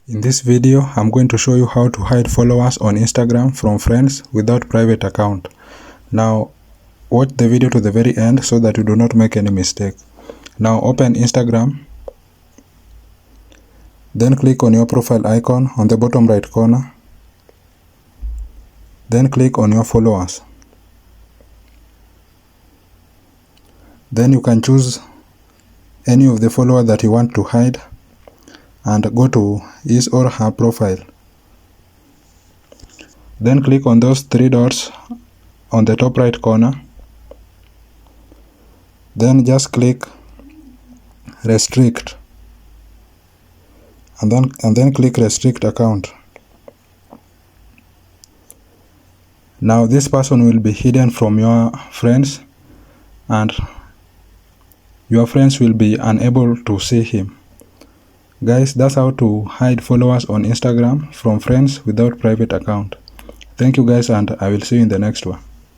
In this video, I'm going to show you how to hide followers on Instagram from friends without private account. Now, watch the video to the very end so that you do not make any mistake. Now open Instagram, then click on your profile icon on the bottom right corner, then click on your followers. Then you can choose any of the followers that you want to hide and go to his or her profile. Then click on those three dots on the top right corner. Then just click restrict and then click restrict account. Now this person will be hidden from your friends and your friends will be unable to see him. Guys, that's how to hide followers on Instagram from friends without private account. Thank you guys, and I will see you in the next one.